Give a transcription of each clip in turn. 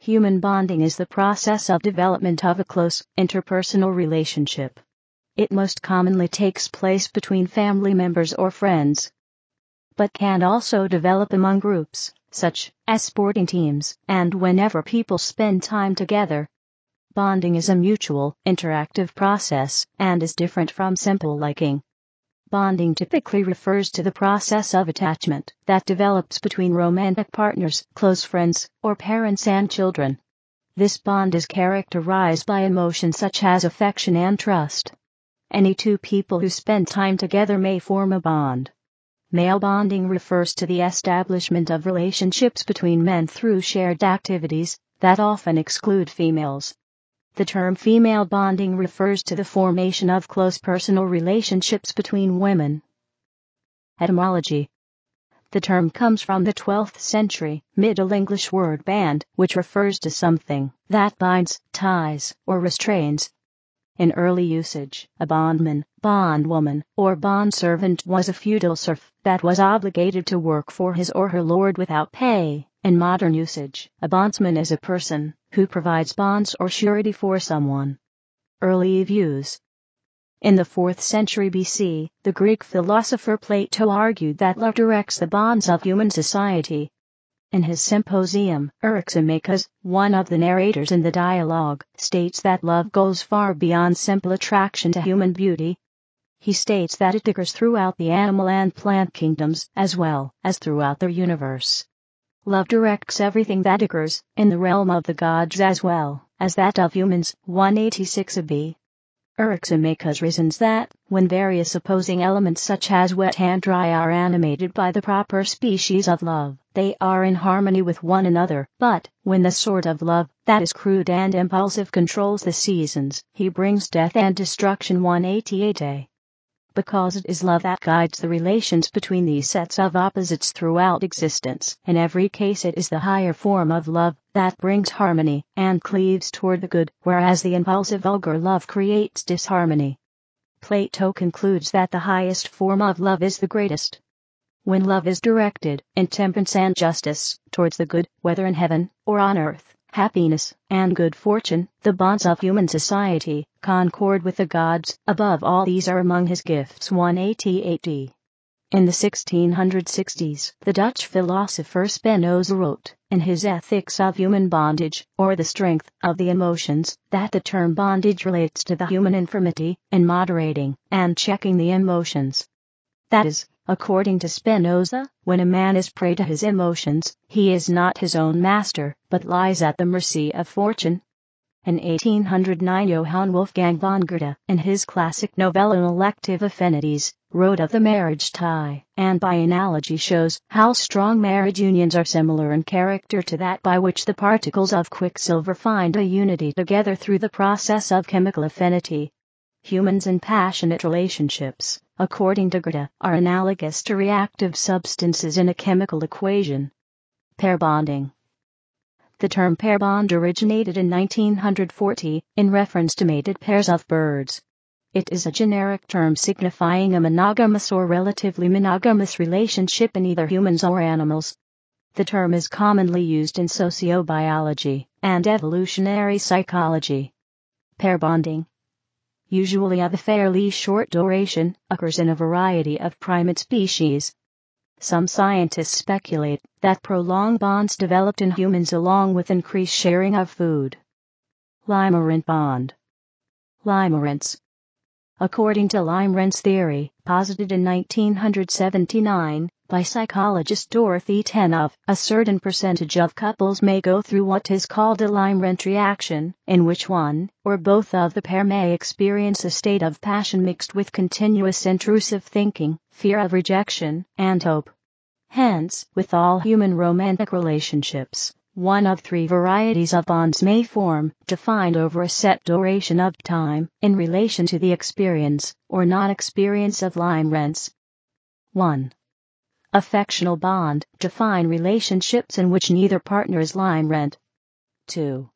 Human bonding is the process of development of a close, interpersonal relationship. It most commonly takes place between family members or friends, but can also develop among groups, such as sporting teams, and whenever people spend time together. Bonding is a mutual, interactive process, and is different from simple liking. Bonding typically refers to the process of attachment that develops between romantic partners, close friends, or parents and children. This bond is characterized by emotions such as affection and trust. Any two people who spend time together may form a bond. Male bonding refers to the establishment of relationships between men through shared activities that often exclude females. The term female bonding refers to the formation of close personal relationships between women. Etymology. The term comes from the 12th century Middle English word band, which refers to something that binds, ties, or restrains. In early usage, a bondman, bondwoman, or bondservant was a feudal serf that was obligated to work for his or her lord without pay. In modern usage, a bondsman is a person who provides bonds or surety for someone. Early views. In the 4th century BC, the Greek philosopher Plato argued that love directs the bonds of human society. In his Symposium, Eryximachus, one of the narrators in the dialogue, states that love goes far beyond simple attraction to human beauty. He states that it occurs throughout the animal and plant kingdoms as well as throughout the universe. Love directs everything that occurs in the realm of the gods as well as that of humans. 186b. Eryximachus reasons that, when various opposing elements such as wet and dry are animated by the proper species of love, they are in harmony with one another. But, when the sort of love that is crude and impulsive controls the seasons, he brings death and destruction. 188a. Because it is love that guides the relations between these sets of opposites throughout existence. In every case it is the higher form of love that brings harmony and cleaves toward the good, whereas the impulsive vulgar love creates disharmony. Plato concludes that the highest form of love is the greatest. When love is directed, in temperance and justice, towards the good, whether in heaven or on earth, happiness and good fortune, the bonds of human society, concord with the gods, above all these are among his gifts. 188d. In the 1660s, the Dutch philosopher Spinoza wrote, in his Ethics of Human Bondage, or the Strength of the Emotions, that the term bondage relates to the human infirmity in moderating and checking the emotions. That is, according to Spinoza, when a man is prey to his emotions, he is not his own master, but lies at the mercy of fortune. In 1809 Johann Wolfgang von Goethe, in his classic novella Elective Affinities, wrote of the marriage tie, and by analogy shows how strong marriage unions are similar in character to that by which the particles of quicksilver find a unity together through the process of chemical affinity. Humans in passionate relationships, according to Goethe, are analogous to reactive substances in a chemical equation. Pair bonding. The term pair bond originated in 1940, in reference to mated pairs of birds. It is a generic term signifying a monogamous or relatively monogamous relationship in either humans or animals. The term is commonly used in sociobiology and evolutionary psychology. Pair bonding, usually of a fairly short duration, occurs in a variety of primate species. Some scientists speculate that prolonged bonds developed in humans along with increased sharing of food. Limerent bond. Limerence. According to Limerence theory, posited in 1979 by psychologist Dorothy Tennov, a certain percentage of couples may go through what is called a limerent reaction, in which one or both of the pair may experience a state of passion mixed with continuous intrusive thinking, fear of rejection, and hope. Hence, with all human romantic relationships, one of three varieties of bonds may form, defined over a set duration of time, in relation to the experience or non-experience of limerence. 1. Affectional bond, define relationships in which neither partner is limerent. 2.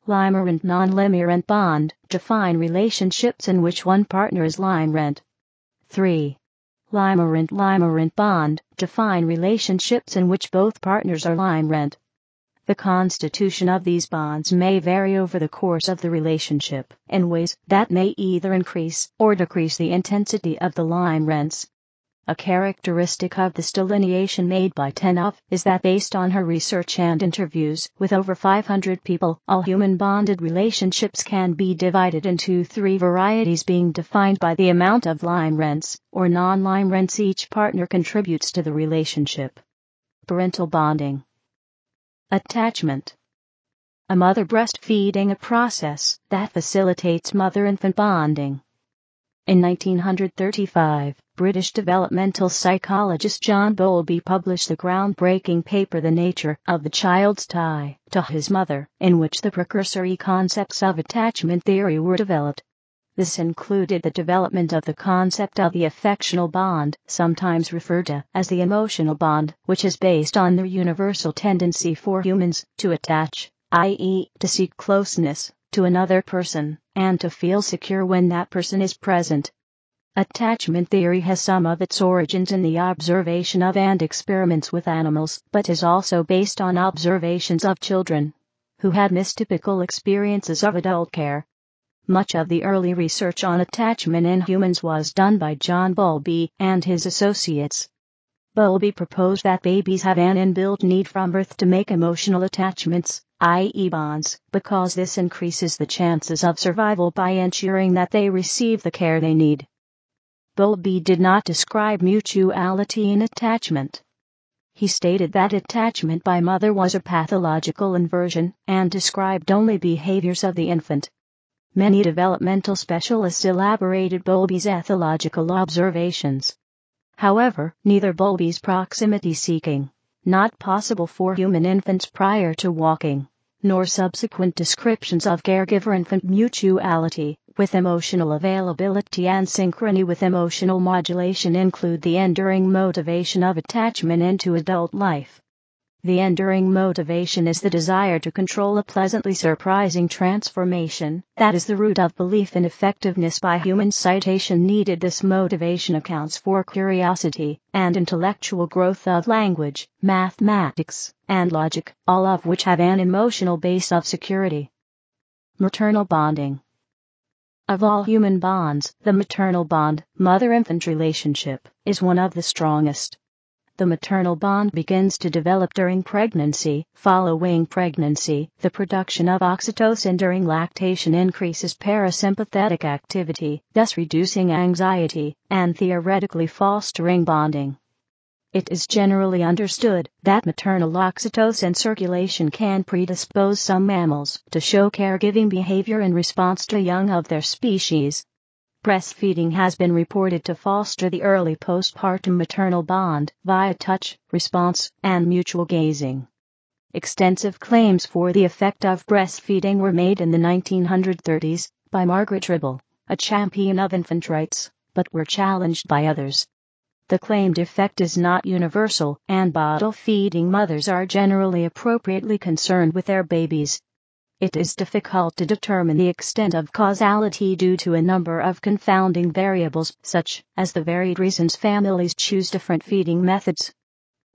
Limerent non-limerent bond, define relationships in which one partner is limerent. 3. Limerent bond, define relationships in which both partners are limerent. The constitution of these bonds may vary over the course of the relationship in ways that may either increase or decrease the intensity of the line rents. A characteristic of this delineation made by Tenoff is that based on her research and interviews with over 500 people, all human bonded relationships can be divided into three varieties being defined by the amount of line rents or non-line rents each partner contributes to the relationship. Parental bonding. Attachment. A mother breastfeeding, a process that facilitates mother-infant bonding. In 1935, British developmental psychologist John Bowlby published the groundbreaking paper The Nature of the Child's Tie to His Mother, in which the precursory concepts of attachment theory were developed. This included the development of the concept of the affectional bond, sometimes referred to as the emotional bond, which is based on the universal tendency for humans to attach, i.e., to seek closeness to another person, and to feel secure when that person is present. Attachment theory has some of its origins in the observation of and experiments with animals, but is also based on observations of children who had mistypical experiences of adult care. Much of the early research on attachment in humans was done by John Bowlby and his associates. Bowlby proposed that babies have an inbuilt need from birth to make emotional attachments, i.e. bonds, because this increases the chances of survival by ensuring that they receive the care they need. Bowlby did not describe mutuality in attachment. He stated that attachment by mother was a pathological inversion and described only behaviors of the infant. Many developmental specialists elaborated Bowlby's ethological observations. However, neither Bowlby's proximity seeking, not possible for human infants prior to walking, nor subsequent descriptions of caregiver-infant mutuality, with emotional availability and synchrony with emotional modulation include the enduring motivation of attachment into adult life. The enduring motivation is the desire to control a pleasantly surprising transformation that is the root of belief in effectiveness by humans. Citation needed. This motivation accounts for curiosity and intellectual growth of language, mathematics, and logic, all of which have an emotional base of security. Maternal bonding. Of all human bonds, the maternal bond, mother-infant relationship, is one of the strongest. The maternal bond begins to develop during pregnancy. Following pregnancy, the production of oxytocin during lactation increases parasympathetic activity, thus reducing anxiety, and theoretically fostering bonding. It is generally understood that maternal oxytocin circulation can predispose some mammals to show caregiving behavior in response to young of their species. Breastfeeding has been reported to foster the early postpartum maternal bond via touch, response, and mutual gazing. Extensive claims for the effect of breastfeeding were made in the 1930s by Margaret Ribble, a champion of infant rights, but were challenged by others. The claimed effect is not universal, and bottle-feeding mothers are generally appropriately concerned with their babies. It is difficult to determine the extent of causality due to a number of confounding variables, such as the varied reasons families choose different feeding methods.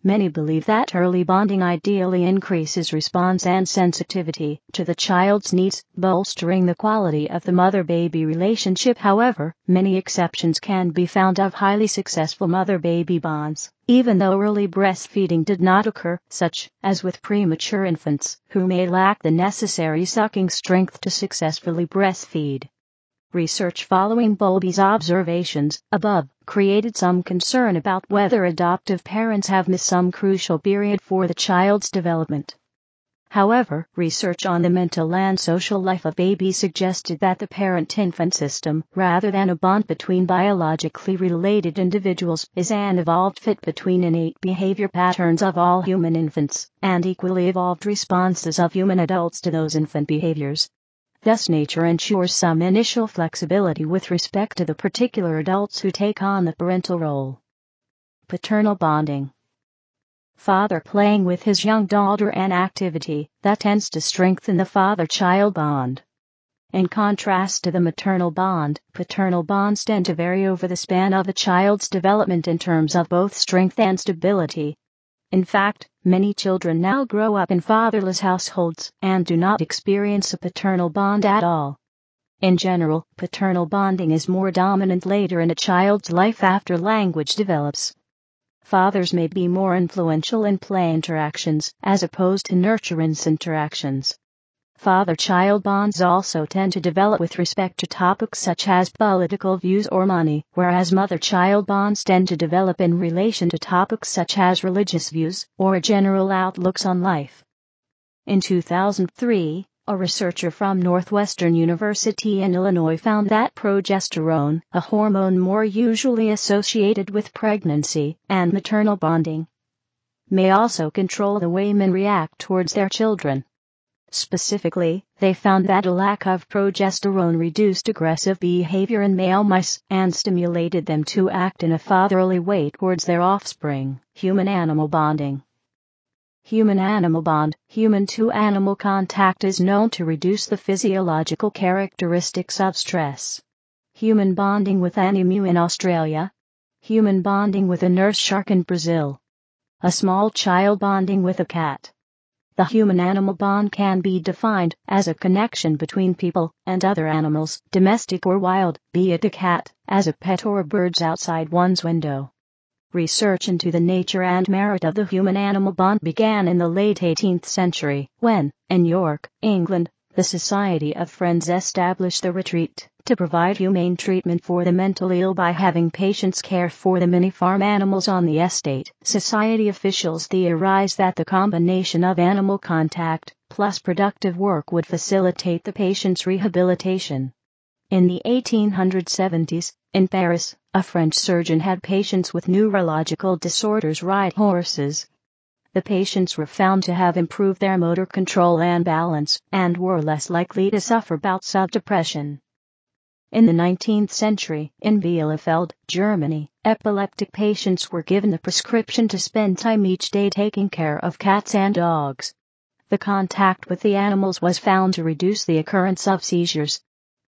Many believe that early bonding ideally increases response and sensitivity to the child's needs, bolstering the quality of the mother-baby relationship. However, many exceptions can be found of highly successful mother-baby bonds, even though early breastfeeding did not occur, such as with premature infants, who may lack the necessary sucking strength to successfully breastfeed. Research following Bowlby's observations above created some concern about whether adoptive parents have missed some crucial period for the child's development. However, research on the mental and social life of babies suggested that the parent-infant system, rather than a bond between biologically related individuals, is an evolved fit between innate behavior patterns of all human infants and equally evolved responses of human adults to those infant behaviors. Thus, nature ensures some initial flexibility with respect to the particular adults who take on the parental role. Paternal bonding. Father playing with his young daughter, an activity that tends to strengthen the father-child bond. In contrast to the maternal bond, paternal bonds tend to vary over the span of a child's development in terms of both strength and stability. In fact, many children now grow up in fatherless households and do not experience a paternal bond at all. In general, paternal bonding is more dominant later in a child's life after language develops. Fathers may be more influential in play interactions as opposed to nurturance interactions. Father-child bonds also tend to develop with respect to topics such as political views or money, whereas mother-child bonds tend to develop in relation to topics such as religious views or general outlooks on life. In 2003, a researcher from Northwestern University in Illinois found that progesterone, a hormone more usually associated with pregnancy and maternal bonding, may also control the way men react towards their children. Specifically, they found that a lack of progesterone reduced aggressive behavior in male mice and stimulated them to act in a fatherly way towards their offspring. Human-animal bonding. Human-animal bond, human-to-animal contact is known to reduce the physiological characteristics of stress. Human bonding with an emu in Australia. Human bonding with a nurse shark in Brazil. A small child bonding with a cat. The human-animal bond can be defined as a connection between people and other animals, domestic or wild, be it a cat, as a pet or birds outside one's window. Research into the nature and merit of the human-animal bond began in the late 18th century, when, in York, England, the Society of Friends established the retreat to provide humane treatment for the mentally ill by having patients care for the many farm animals on the estate. Society officials theorized that the combination of animal contact plus productive work would facilitate the patient's rehabilitation. In the 1870s, in Paris, a French surgeon had patients with neurological disorders ride horses. The patients were found to have improved their motor control and balance, and were less likely to suffer bouts of depression. In the 19th century, in Bielefeld, Germany, epileptic patients were given the prescription to spend time each day taking care of cats and dogs. The contact with the animals was found to reduce the occurrence of seizures.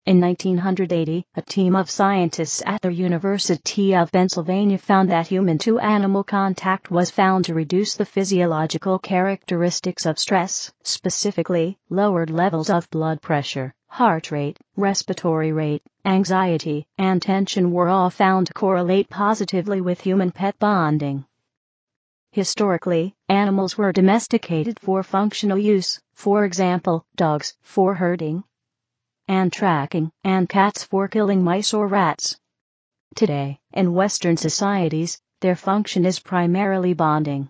In 1980, a team of scientists at the University of Pennsylvania found that human-to-animal contact was found to reduce the physiological characteristics of stress, specifically, lowered levels of blood pressure, heart rate, respiratory rate, anxiety, and tension were all found to correlate positively with human-pet bonding. Historically, animals were domesticated for functional use, for example, dogs for herding and tracking, and cats for killing mice or rats. Today, in Western societies, their function is primarily bonding.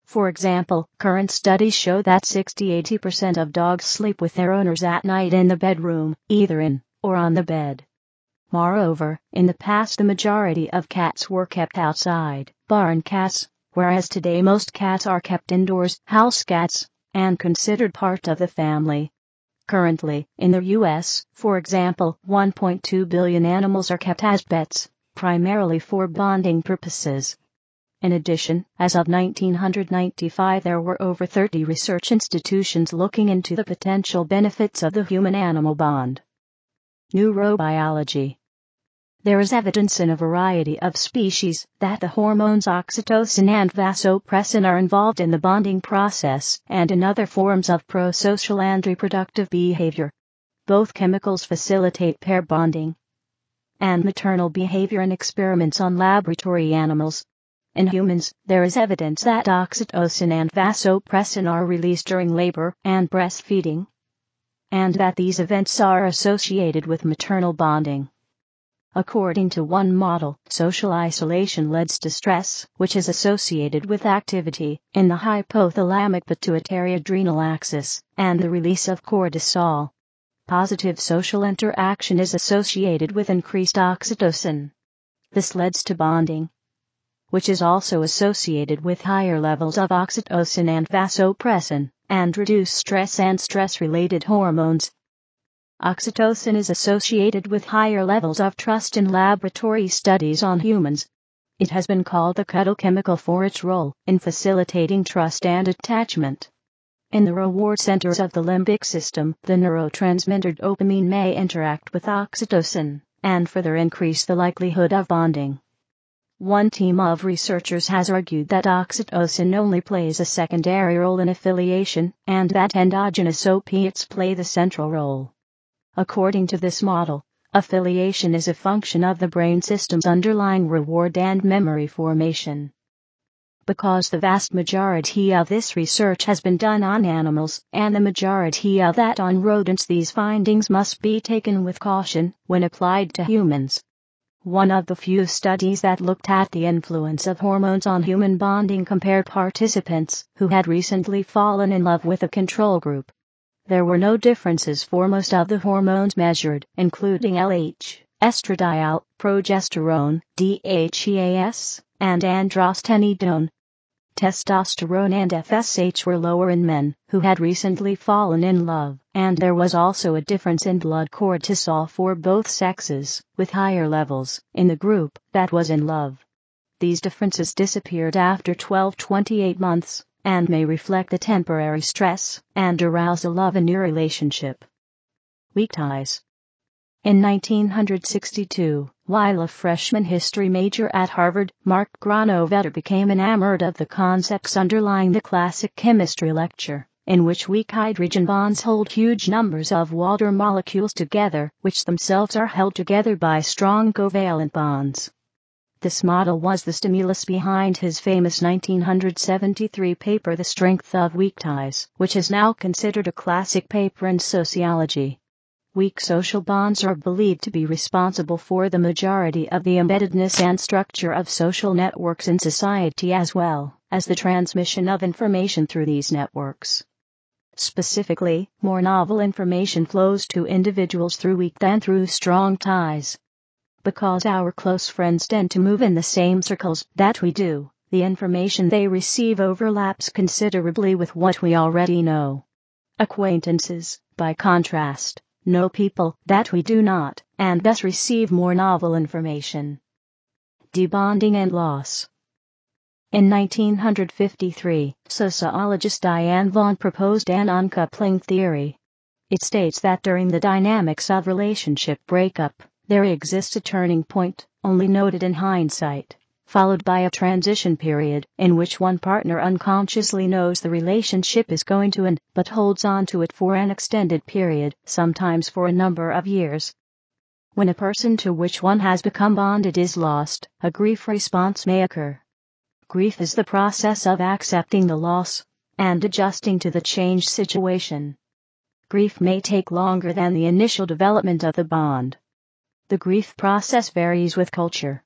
For example, current studies show that 60–80% of dogs sleep with their owners at night in the bedroom, either in or on the bed. Moreover, in the past the majority of cats were kept outside, barn cats, whereas today most cats are kept indoors, house cats, and considered part of the family. Currently, in the U.S., for example, 1.2 billion animals are kept as pets, primarily for bonding purposes. In addition, as of 1995 there were over 30 research institutions looking into the potential benefits of the human-animal bond. Neurobiology. There is evidence in a variety of species that the hormones oxytocin and vasopressin are involved in the bonding process and in other forms of prosocial and reproductive behavior. Both chemicals facilitate pair bonding and maternal behavior in experiments on laboratory animals. In humans, there is evidence that oxytocin and vasopressin are released during labor and breastfeeding, and that these events are associated with maternal bonding. According to one model, social isolation leads to stress, which is associated with activity in the hypothalamic pituitary adrenal axis, and the release of cortisol. Positive social interaction is associated with increased oxytocin. This leads to bonding, which is also associated with higher levels of oxytocin and vasopressin, and reduced stress and stress-related hormones. Oxytocin is associated with higher levels of trust in laboratory studies on humans. It has been called the cuddle chemical for its role in facilitating trust and attachment. In the reward centers of the limbic system, the neurotransmitter dopamine may interact with oxytocin, and further increase the likelihood of bonding. One team of researchers has argued that oxytocin only plays a secondary role in affiliation, and that endogenous opiates play the central role. According to this model, affiliation is a function of the brain system's underlying reward and memory formation. Because the vast majority of this research has been done on animals, and the majority of that on rodents, these findings must be taken with caution when applied to humans. One of the few studies that looked at the influence of hormones on human bonding compared participants who had recently fallen in love with a control group. There were no differences for most of the hormones measured, including LH, estradiol, progesterone, DHEAS, and androstenedione. Testosterone and FSH were lower in men who had recently fallen in love, and there was also a difference in blood cortisol for both sexes, with higher levels in the group that was in love. These differences disappeared after 12-28 months, and may reflect the temporary stress and arousal of a new relationship. Weak ties. In 1962, while a freshman history major at Harvard, Mark Granovetter became enamored of the concepts underlying the classic chemistry lecture, in which weak hydrogen bonds hold huge numbers of water molecules together, which themselves are held together by strong covalent bonds. This model was the stimulus behind his famous 1973 paper The Strength of Weak Ties, which is now considered a classic paper in sociology. Weak social bonds are believed to be responsible for the majority of the embeddedness and structure of social networks in society, as well as the transmission of information through these networks. Specifically, more novel information flows to individuals through weak than through strong ties. Because our close friends tend to move in the same circles that we do, the information they receive overlaps considerably with what we already know. Acquaintances, by contrast, know people that we do not, and thus receive more novel information. Debonding and loss. In 1953, sociologist Diane Vaughan proposed an uncoupling theory. It states that during the dynamics of relationship breakup, there exists a turning point, only noted in hindsight, followed by a transition period in which one partner unconsciously knows the relationship is going to end, but holds on to it for an extended period, sometimes for a number of years. When a person to which one has become bonded is lost, a grief response may occur. Grief is the process of accepting the loss and adjusting to the changed situation. Grief may take longer than the initial development of the bond. The grief process varies with culture.